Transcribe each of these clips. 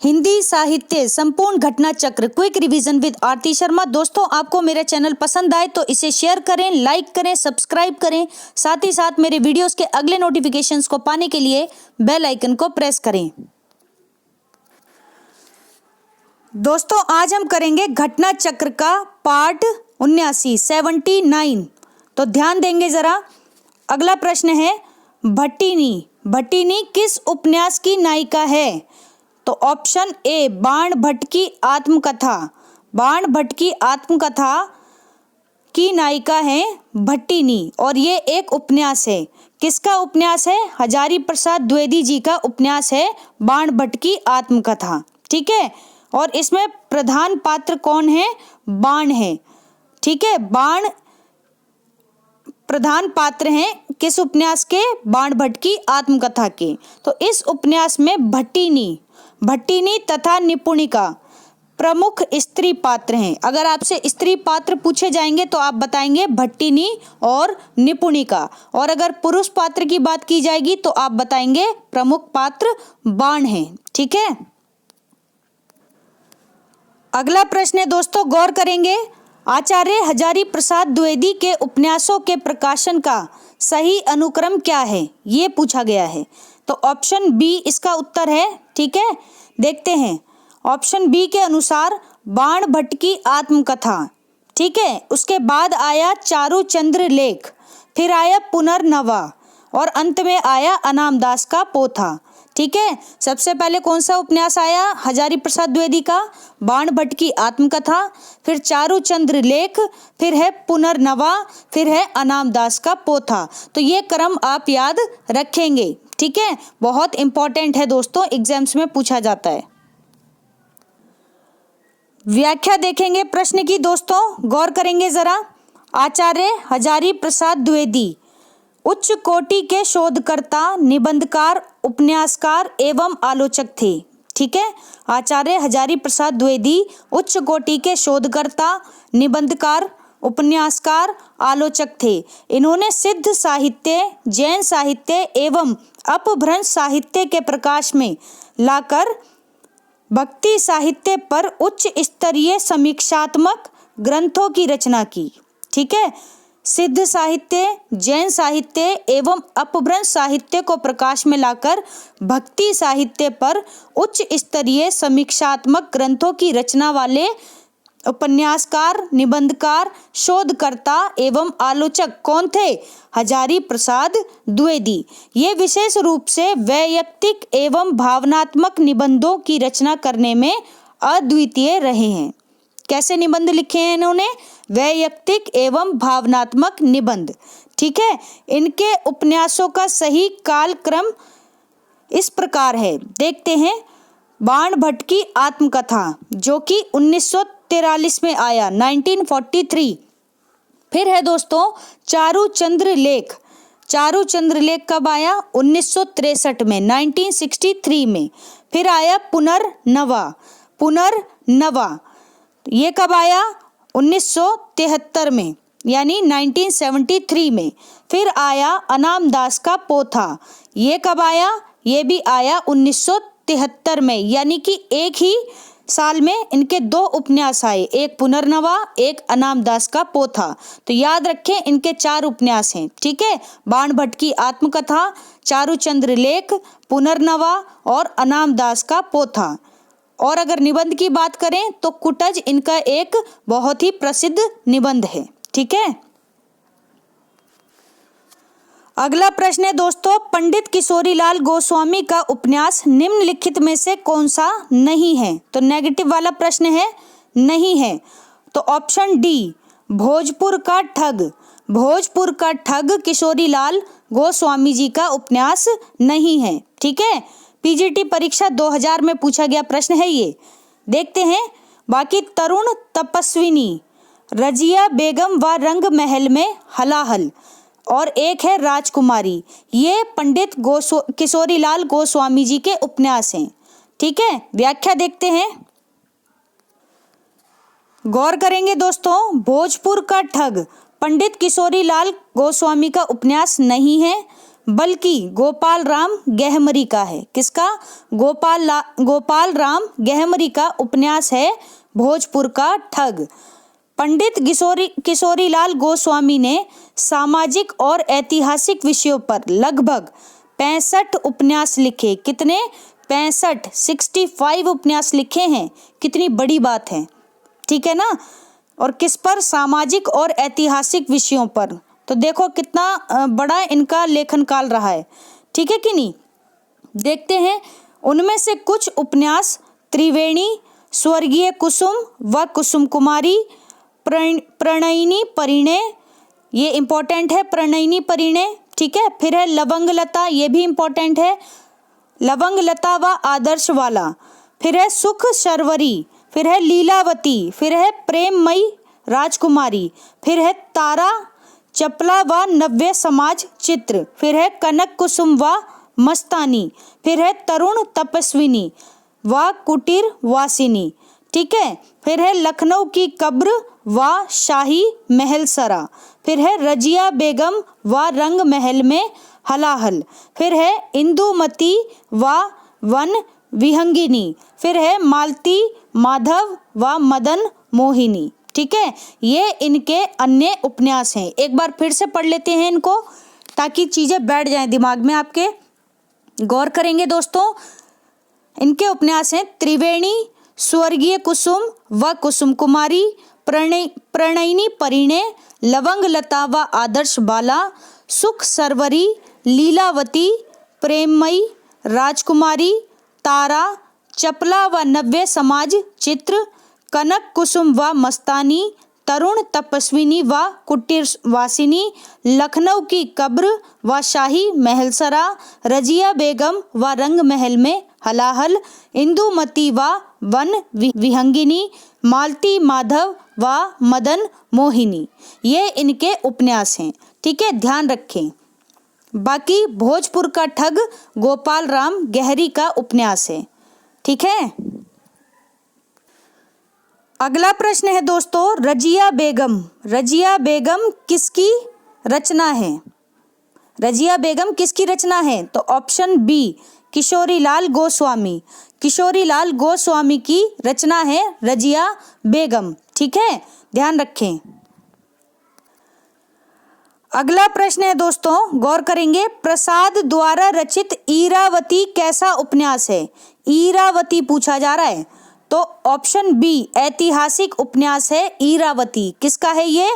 हिंदी साहित्य संपूर्ण घटना चक्र क्विक रिवीजन विद आरती शर्मा। दोस्तों, आपको मेरा चैनल पसंद आए तो इसे शेयर करें, लाइक करें, सब्सक्राइब करें। साथ ही साथ मेरे वीडियोस के अगले नोटिफिकेशंस को पाने के लिए बेल आइकन को प्रेस करें। दोस्तों, आज हम करेंगे घटना चक्र का पार्ट 79। तो ध्यान देंगे जरा। अगला प्रश्न है, भट्टिनी किस उपन्यास की नायिका है? तो ऑप्शन ए बाण भट्ट की आत्मकथा। बाण भट्ट की आत्मकथा की नायिका है भट्टिनी और ये एक उपन्यास है। किसका उपन्यास है? हजारी प्रसाद द्विवेदी जी का उपन्यास है बाण भट्ट की आत्मकथा। ठीक है, और इसमें प्रधान पात्र कौन है? बाण है। ठीक है, बाण प्रधान पात्र हैं किस उपन्यास के? बाण भट्ट की आत्मकथा के। तो इस उपन्यास में भट्टिनी तथा निपुणिका प्रमुख स्त्री पात्र हैं। अगर आपसे स्त्री पात्र पूछे जाएंगे तो आप बताएंगे भट्टिनी और निपुणिका, और अगर पुरुष पात्र की बात की जाएगी तो आप बताएंगे प्रमुख पात्र बाण हैं। ठीक है, अगला प्रश्न है दोस्तों, गौर करेंगे। आचार्य हजारी प्रसाद द्विवेदी के उपन्यासों के प्रकाशन का सही अनुक्रम क्या है? ये पूछा गया है। तो ऑप्शन बी इसका उत्तर है। ठीक है, देखते हैं। ऑप्शन बी के अनुसार बाण भट्ट की आत्मकथा, ठीक है, उसके बाद आया चारुचंद्र लेख, फिर आया पुनर्नवा और अंत में आया अनामदास का पोथा। ठीक है, सबसे पहले कौन सा उपन्यास आया? हजारी प्रसाद द्विवेदी का बाण भट्ट की आत्मकथा, फिर चारुचंद्र लेख, फिर है पुनर्नवा, फिर है अनामदास का पोथा। तो ये क्रम आप याद रखेंगे। ठीक है, बहुत इंपॉर्टेंट है दोस्तों, एग्जाम्स में पूछा जाता है। व्याख्या देखेंगे प्रश्न की दोस्तों, गौर करेंगे जरा। आचार्य हजारी प्रसाद द्विवेदी उच्च कोटि के शोधकर्ता, निबंधकार, उपन्यासकार एवं आलोचक थे। ठीक है, आचार्य हजारी प्रसाद द्विवेदी उच्च कोटि के शोधकर्ता, निबंधकार, उपन्यासकार, आलोचक थे। इन्होंने सिद्ध साहित्य, जैन साहित्य एवं अपभ्रंश साहित्य के प्रकाश में लाकर भक्ति साहित्य पर उच्च स्तरीय समीक्षात्मक ग्रंथों की रचना की। ठीक है, सिद्ध साहित्य, जैन साहित्य एवं अपभ्रंश साहित्य को प्रकाश में लाकर भक्ति साहित्य पर उच्च स्तरीय समीक्षात्मक ग्रंथों की रचना वाले उपन्यासकार, निबंधकार, शोधकर्ता एवं आलोचक कौन थे? हजारी प्रसाद द्विवेदी। ये विशेष रूप से वैयक्तिक एवं भावनात्मक निबंधों की रचना करने में अद्वितीय रहे हैं। कैसे निबंध लिखे हैं इन्होंने? वैयक्तिक एवं भावनात्मक निबंध। ठीक है, इनके उपन्यासों का सही कालक्रम इस प्रकार है, देखते हैं। बाण भट्ट की आत्मकथा जो कि 1943 में आया, 1943। फिर है दोस्तों चारुचंद्र लेख। चारुचंद्र लेख कब आया? 1963 में, 1963 में। फिर आया पुनर्नवा, ये कब आया? 1973 में, यानी 1973 में। फिर आया अनामदास का पोथा, ये कब आया? ये भी आया 1973 में, यानी कि एक ही साल में इनके दो उपन्यास आए, एक पुनर्नवा, एक अनामदास का पोथा। तो याद रखें, इनके 4 उपन्यास हैं। ठीक है, बाण भट्ट की आत्मकथा, चारुचंद्र लेख, पुनर्नवा और अनामदास का पोथा। और अगर निबंध की बात करें तो कुटज इनका एक बहुत ही प्रसिद्ध निबंध है। ठीक है, अगला प्रश्न है दोस्तों, पंडित किशोरीलाल गोस्वामी का उपन्यास निम्नलिखित में से कौन सा नहीं है? तो नेगेटिव वाला प्रश्न है, नहीं है। तो ऑप्शन डी भोजपुर का ठग। भोजपुर का ठग किशोरीलाल गोस्वामी जी का उपन्यास नहीं है। ठीक है, पीजीटी परीक्षा 2000 में पूछा गया प्रश्न है ये, देखते हैं। बाकी तरुण तपस्विनी, रजिया बेगम व रंग महल में हलाहल, और एक है राजकुमारी, ये पंडित किशोरीलाल गोस्वामी जी के उपन्यास हैं। ठीक है, व्याख्या देखते हैं, गौर करेंगे दोस्तों। भोजपुर का ठग पंडित किशोरीलाल गोस्वामी का उपन्यास नहीं है। बल्कि गोपाल राम गहमरी का है। किसका? गोपाल राम गहमरी का उपन्यास है भोजपुर का ठग। पंडित किशोरीलाल गोस्वामी ने सामाजिक और ऐतिहासिक विषयों पर लगभग 65 उपन्यास लिखे। कितने? 65 उपन्यास लिखे हैं। कितनी बड़ी बात है, ठीक है ना। और किस पर? सामाजिक और ऐतिहासिक विषयों पर। तो देखो कितना बड़ा इनका लेखन काल रहा है, ठीक है कि नहीं। देखते हैं उनमें से कुछ उपन्यास। त्रिवेणी, स्वर्गीय कुसुम व कुसुम कुमारी, प्रणयिनी परिणय, ये इंपॉर्टेंट है, प्रणयिनी परिणय, ठीक है। फिर है लवंग लता, ये भी इंपॉर्टेंट है, लवंग लता व आदर्श वाला। फिर है सुख शर्वरी, फिर है लीलावती, फिर है प्रेममयी राजकुमारी, फिर है तारा चपला व नव्य समाज चित्र, फिर है कनक कुसुम व मस्तानी, फिर है तरुण तपस्विनी व कुटीर वासिनी, ठीक है। फिर है लखनऊ की कब्र व शाही महल सरा, फिर है रजिया बेगम व रंग महल में हलाहल, फिर है इंदुमती व वन विहंगिनी, फिर है मालती माधव व मदन मोहिनी, ठीक है। ये इनके अन्य उपन्यास हैं। एक बार फिर से पढ़ लेते हैं इनको ताकि चीजें बैठ जाएं दिमाग में आपके। गौर करेंगे दोस्तों, इनके उपन्यास हैं त्रिवेणी, स्वर्गीय कुसुम व कुसुम कुमारी, प्रणयिनी परिणय, लवंग लता व आदर्श बाला, सुख सरवरी, लीलावती, प्रेममयी राजकुमारी, तारा चपला व नव्य समाज चित्र, कनक कुसुम व मस्तानी, तरुण तपस्विनी व कुटीर वासिनी, लखनऊ की कब्र व शाही महलसरा, रजिया बेगम व रंग महल में हलाहल, इंदुमती व वन विहंगिनी, मालती माधव व मदन मोहिनी। ये इनके उपन्यास हैं, ठीक है, ध्यान रखें। बाकी भोजपुर का ठग गोपाल राम गहरी का उपन्यास है, ठीक है। अगला प्रश्न है दोस्तों, रजिया बेगम। रजिया बेगम किसकी रचना है? रजिया बेगम किसकी रचना है? तो ऑप्शन बी किशोरीलाल गोस्वामी। किशोरीलाल गोस्वामी की रचना है रजिया बेगम, ठीक है, ध्यान रखें। अगला प्रश्न है दोस्तों, गौर करेंगे, प्रसाद द्वारा रचित ईरावती कैसा उपन्यास है? ईरावती पूछा जा रहा है, तो ऑप्शन बी ऐतिहासिक उपन्यास है ईरावती। किसका है ये?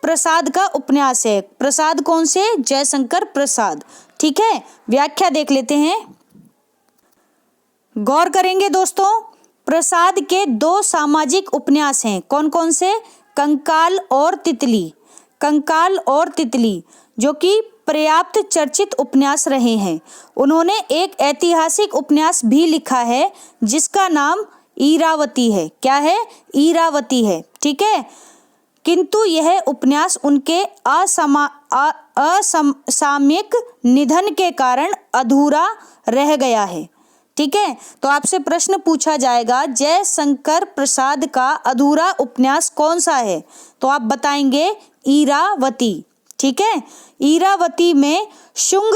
प्रसाद का उपन्यास है। प्रसाद कौन से? जयशंकर प्रसाद, ठीक है। व्याख्या देख लेते हैं। गौर करेंगे दोस्तों, प्रसाद के 2 सामाजिक उपन्यास हैं। कौन कौन से? कंकाल और तितली। कंकाल और तितली जो कि पर्याप्त चर्चित उपन्यास रहे हैं। उन्होंने एक ऐतिहासिक उपन्यास भी लिखा है जिसका नाम ईरावती है। क्या है? ईरावती है, ठीक है। किंतु यह उपन्यास उनके असामयिक निधन के कारण अधूरा रह गया है, ठीक है। तो आपसे प्रश्न पूछा जाएगा, जयशंकर प्रसाद का अधूरा उपन्यास कौन सा है? तो आप बताएंगे ईरावती, ठीक है। ईरावती में शुंग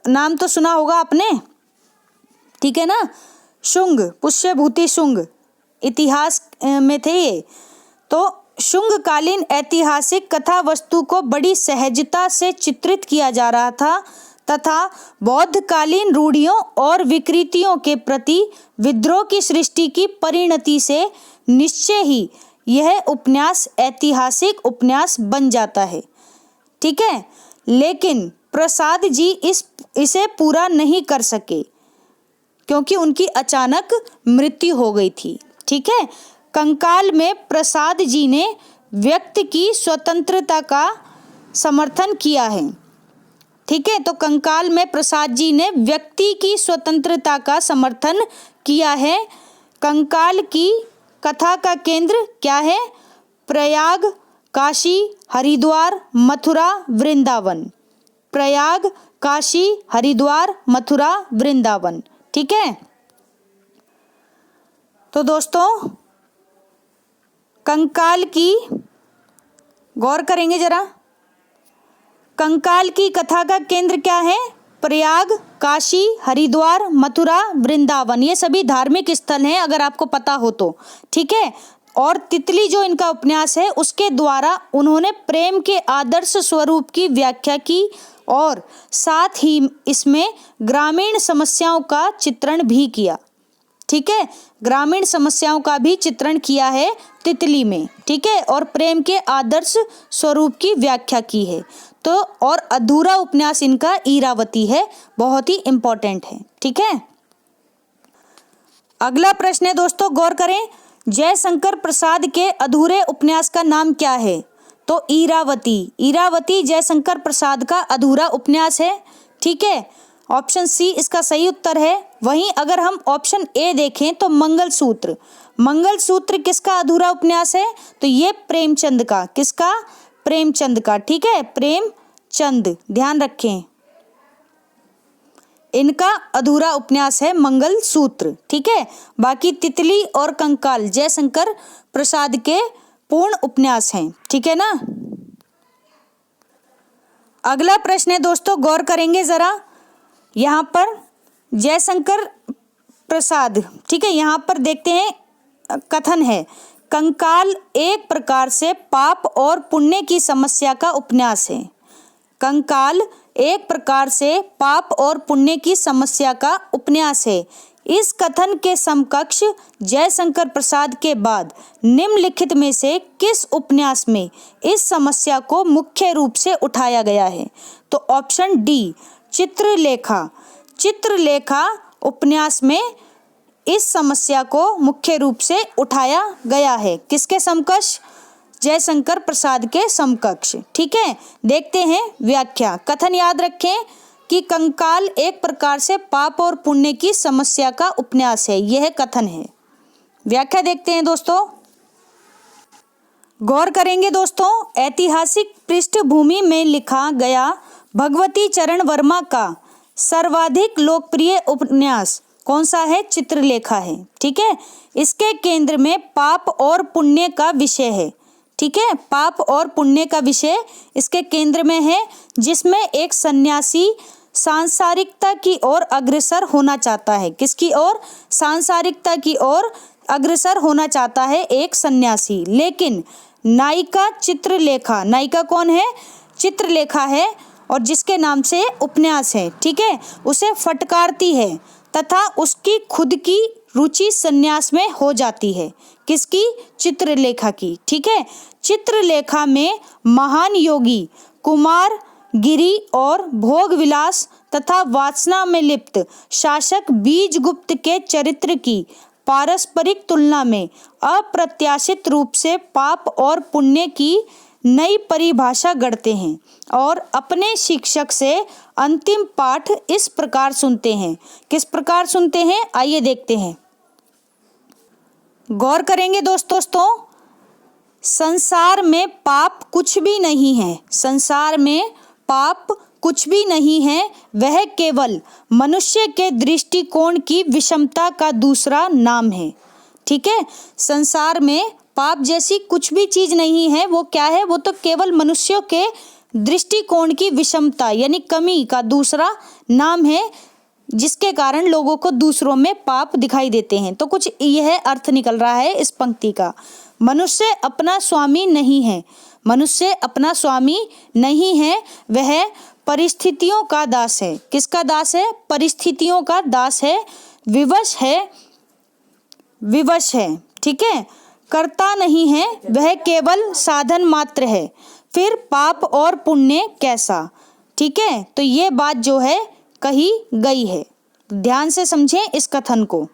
नाम तो सुना होगा आपने, ठीक है ना। शुंग, पुष्यभूति शुंग इतिहास में थे ये। तो शुंगकालीन ऐतिहासिक कथा वस्तु को बड़ी सहजता से चित्रित किया जा रहा था तथा बौद्धकालीन रूढ़ियों और विकृतियों के प्रति विद्रोह की सृष्टि की परिणति से निश्चय ही यह उपन्यास ऐतिहासिक उपन्यास बन जाता है, ठीक है। लेकिन प्रसाद जी इसे पूरा नहीं कर सके क्योंकि उनकी अचानक मृत्यु हो गई थी, ठीक है। कंकाल में प्रसाद जी ने व्यक्ति की स्वतंत्रता का समर्थन किया है, ठीक है। तो कंकाल में प्रसाद जी ने व्यक्ति की स्वतंत्रता का समर्थन किया है। कंकाल की कथा का केंद्र क्या है? प्रयाग, काशी, हरिद्वार, मथुरा, वृंदावन। प्रयाग, काशी, हरिद्वार, मथुरा, वृंदावन, ठीक है। तो दोस्तों कंकाल की गौर करेंगे जरा, कंकाल की कथा का केंद्र क्या है? प्रयाग, काशी, हरिद्वार, मथुरा, वृंदावन, ये सभी धार्मिक स्थल हैं अगर आपको पता हो तो, ठीक है। और तितली जो इनका उपन्यास है उसके द्वारा उन्होंने प्रेम के आदर्श स्वरूप की व्याख्या की और साथ ही इसमें ग्रामीण समस्याओं का चित्रण भी किया, ठीक है। ग्रामीण समस्याओं का भी चित्रण किया है तितली में, ठीक है, और प्रेम के आदर्श स्वरूप की व्याख्या की है। तो और अधूरा उपन्यास इनका ईरावती है, बहुत ही इंपॉर्टेंट है, ठीक है। अगला प्रश्न है दोस्तों, गौर करें, जयशंकर प्रसाद के अधूरे उपन्यास का नाम क्या है? तो ईरावती। ईरावती जयशंकर प्रसाद का अधूरा उपन्यास है, ठीक है। ऑप्शन सी इसका सही उत्तर है। वहीं अगर हम ऑप्शन ए देखें तो मंगलसूत्र। मंगलसूत्र किसका अधूरा उपन्यास है? तो ये प्रेमचंद का। किसका? प्रेमचंद का, ठीक है, प्रेमचंद, ध्यान रखें, इनका अधूरा उपन्यास है मंगलसूत्र, ठीक है। बाकी तितली और कंकाल जयशंकर प्रसाद के पूर्ण उपन्यास हैं, ठीक है ना। अगला प्रश्न है दोस्तों, गौर करेंगे जरा, यहाँ पर जयशंकर प्रसाद, ठीक है, यहाँ पर देखते हैं कथन है, कंकाल एक प्रकार से पाप और पुण्य की समस्या का उपन्यास है। कंकाल एक प्रकार से पाप और पुण्य की समस्या का उपन्यास है। इस कथन के समकक्ष जयशंकर प्रसाद के बाद निम्नलिखित में से किस उपन्यास में इस समस्या को मुख्य रूप से उठाया गया है? तो ऑप्शन डी चित्रलेखा। चित्रलेखा उपन्यास में इस समस्या को मुख्य रूप से उठाया गया है। किसके समकक्ष? जयशंकर प्रसाद के समकक्ष, ठीक है। देखते हैं व्याख्या। कथन याद रखें कि कंकाल एक प्रकार से पाप और पुण्य की समस्या का उपन्यास है, यह कथन है। व्याख्या देखते हैं दोस्तों, गौर करेंगे दोस्तों, ऐतिहासिक पृष्ठभूमि में लिखा गया भगवती चरण वर्मा का सर्वाधिक लोकप्रिय उपन्यास कौन सा है? चित्रलेखा है, ठीक है। इसके केंद्र में पाप और पुण्य का विषय है, ठीक है, पाप और पुण्य का विषय इसके केंद्र में है, जिसमें एक सन्यासी सांसारिकता की ओर अग्रसर होना चाहता है। किसकी ओर? सांसारिकता की ओर अग्रसर होना चाहता है एक सन्यासी। लेकिन नायिका चित्रलेखा, नायिका कौन है? चित्रलेखा है, और जिसके नाम से उपन्यास है, ठीक है, उसे फटकारती है तथा उसकी खुद की रुचि संन्यास में हो जाती है। किसकी? चित्रलेखा की, ठीक है। चित्रलेखा में महान योगी कुमार गिरी और भोग विलास तथा वासना में लिप्त शासक बीजगुप्त के चरित्र की पारस्परिक तुलना में अप्रत्याशित रूप से पाप और पुण्य की नई परिभाषा गढ़ते हैं और अपने शिक्षक से अंतिम पाठ इस प्रकार सुनते हैं। किस प्रकार सुनते हैं? आइए देखते हैं, गौर करेंगे दोस्तों। संसार में पाप कुछ भी नहीं है, संसार में पाप कुछ भी नहीं है, वह केवल मनुष्य के दृष्टिकोण की विषमता का दूसरा नाम है, ठीक है। संसार में पाप जैसी कुछ भी चीज नहीं है, वो क्या है? वो तो केवल मनुष्यों के दृष्टिकोण की विषमता यानी कमी का दूसरा नाम है, जिसके कारण लोगों को दूसरों में पाप दिखाई देते हैं। तो कुछ यह अर्थ निकल रहा है इस पंक्ति का। मनुष्य अपना स्वामी नहीं है, मनुष्य अपना स्वामी नहीं है, वह परिस्थितियों का दास है। किसका दास है? परिस्थितियों का दास है, विवश है, विवश है, ठीक है, कर्ता नहीं है, वह केवल साधन मात्र है। फिर पाप और पुण्य कैसा, ठीक है। तो ये बात जो है कही गई है, ध्यान से समझें इस कथन को।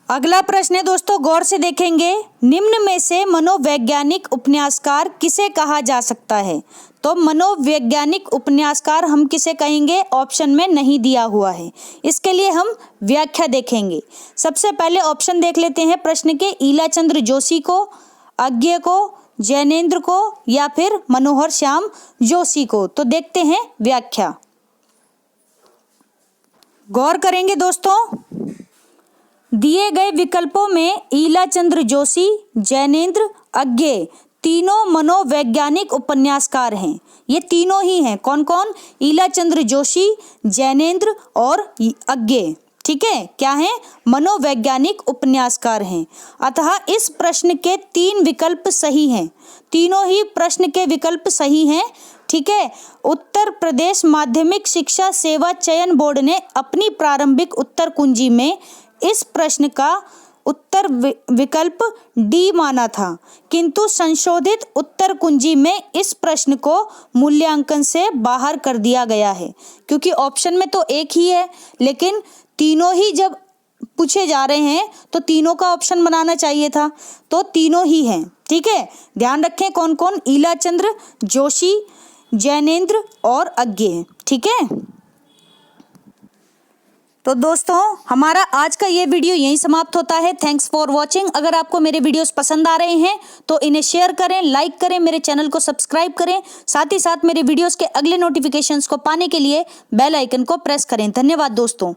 अगला प्रश्न है दोस्तों, गौर से देखेंगे, निम्न में से मनोवैज्ञानिक उपन्यासकार किसे कहा जा सकता है? तो मनोवैज्ञानिक उपन्यासकार हम किसे कहेंगे? ऑप्शन में नहीं दिया हुआ है, इसके लिए हम व्याख्या देखेंगे। सबसे पहले ऑप्शन देख लेते हैं प्रश्न के, ईलाचंद्र जोशी को, अज्ञे को, जैनेन्द्र को या फिर मनोहर श्याम जोशी को। तो देखते हैं व्याख्या, गौर करेंगे दोस्तों। दिए गए विकल्पों में ईलाचंद्र जोशी, जैनेन्द्र, अज्ञे तीनों मनोवैज्ञानिक उपन्यासकार हैं। ये तीनों ही हैं। कौन कौन? ईलाचंद्र जोशी, जैनेंद्र और अज्ञे। ठीक है, क्या है? मनोवैज्ञानिक उपन्यासकार हैं। अतः इस प्रश्न के 3 विकल्प सही हैं। तीनों ही प्रश्न के विकल्प सही हैं। ठीक है, उत्तर प्रदेश माध्यमिक शिक्षा सेवा चयन बोर्ड ने अपनी प्रारंभिक उत्तर कुंजी में इस प्रश्न का उत्तर विकल्प डी माना था, किंतु संशोधित उत्तर कुंजी में इस प्रश्न को मूल्यांकन से बाहर कर दिया गया है, क्योंकि ऑप्शन में तो एक ही है, लेकिन तीनों ही जब पूछे जा रहे हैं तो तीनों का ऑप्शन बनाना चाहिए था, तो तीनों ही हैं। ठीक है, ध्यान रखें कौन कौन? ईलाचंद्र जोशी, जैनेंद्र और अज्ञे। ठीक है, तो दोस्तों हमारा आज का ये वीडियो यहीं समाप्त होता है। Thanks for watching. अगर आपको मेरे वीडियोस पसंद आ रहे हैं तो इन्हें शेयर करें, लाइक करें, मेरे चैनल को सब्सक्राइब करें। साथ ही साथ मेरे वीडियोस के अगले नोटिफिकेशंस को पाने के लिए बेल आइकन को प्रेस करें। धन्यवाद दोस्तों।